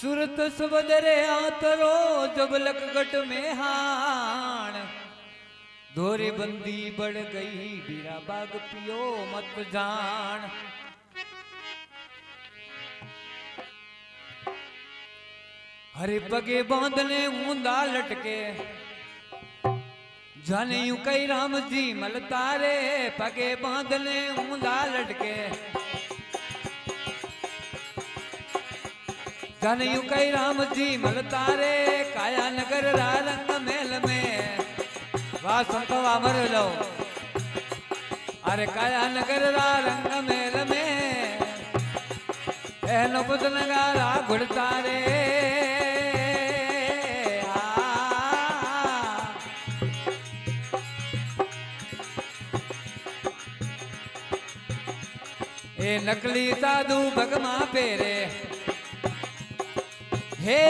सुरत सबदरे आतरो जबलक गट में हाण धोरे बंदी बढ़ गई बीरा बाग पियो मत जान। हरे पगे बांधने ऊंदा लटके जाने यूं कई राम जी मल तारे पगे बांधने ऊंदा लटके जाने यूं कई राम जी मल तारे काया नगर रंग मेल में वाह संतो अमर लो अरे काया नगर रंग मेल में एनो बुध नगारा घुड़तारे ए नकली साधु भगमा पेरे हे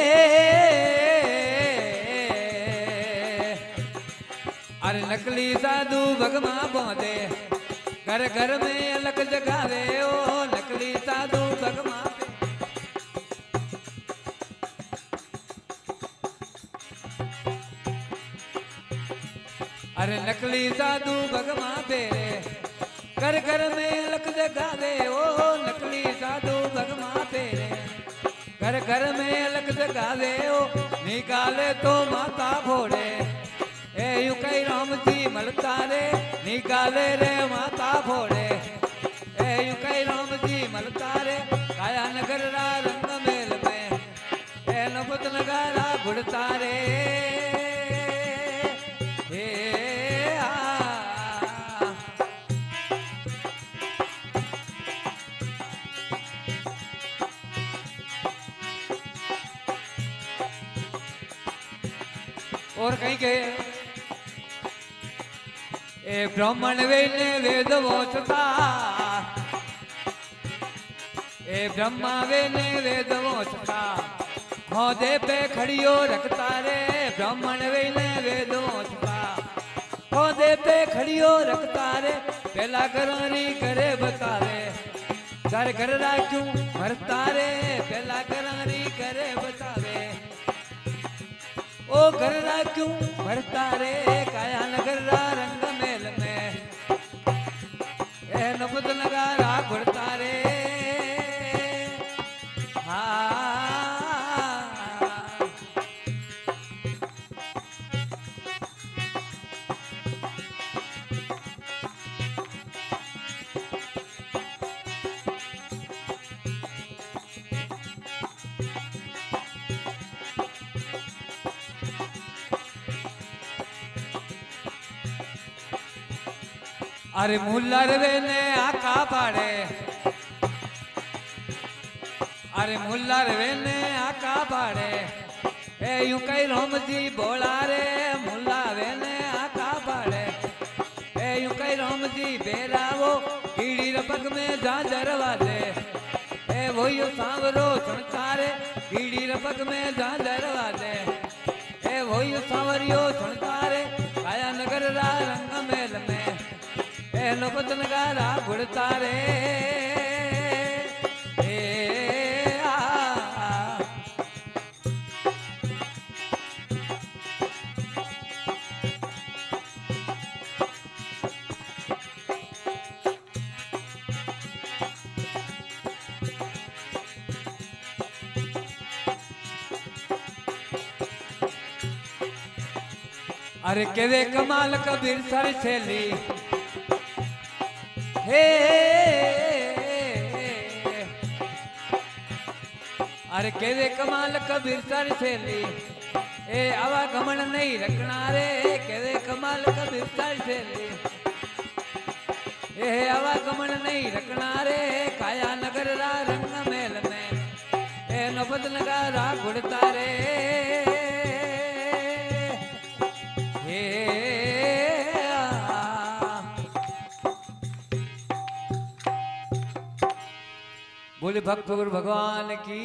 अरे नकली साधु भगमा बांधे घर घर में अलग जगावे ओ नकली साधु भगमा अरे नकली साधु भगमा पेरे घर घर में अलग जगावे ओ नकली साधु भगमा पेरे घर घर में अलग जगावे ओ निकाले तो माता फोड़े ए यू कई राम जी मलता रे निकाले रे माता फोड़े ए यू कई राम जी मलता रे काया नगर रा रंग मेल में ए नबुत नगारा घुड़ता रे और कहीं के ए ब्राह्मण वेने वेद वोचता ए ब्रह्मा वेने वेद वोचता खोदे पे खड़ियो रखता रे ब्राह्मण वेने वेद वोचता खोदे पे खड़ियो रखता रे पहला करारी करे बतावे घर घर रा क्यों मरता रे पहला करारी करे बतावे ओ घर रा क्यों भरता रे काया नगर रा रंग मेल में ए नबुद नगारा घुड़ता रे अरे मुल्लर वेने आका पाड़े अरे मुल्लर वेने आका पाड़े ए यूं कई रोम जी बोला रे मुल्ला वेने आका पाड़े ए यूं कई रोम जी बेरावो कीड़ी रपक में झांझर वाले ए वो यू सांवरो सुनता रे कीड़ी रपक में झांझर वाले ए वो यू सांवरियो सुनता रे काया नगर रा रंग मेल में नबुत नगारा घुड़ता रे अरे केवे कमाल कबीर सर छेली हे अरे केवे कमाल कबीर सर छेली ए आवा घमण नहीं रखना रे केवे कमाल कबीर सर छेली ए आवा घमण नहीं रखना रे काया नगर रा रंग मेल में ए नबुद नगारा घुड़ता रे बोले भक्त गुरु भगवान की।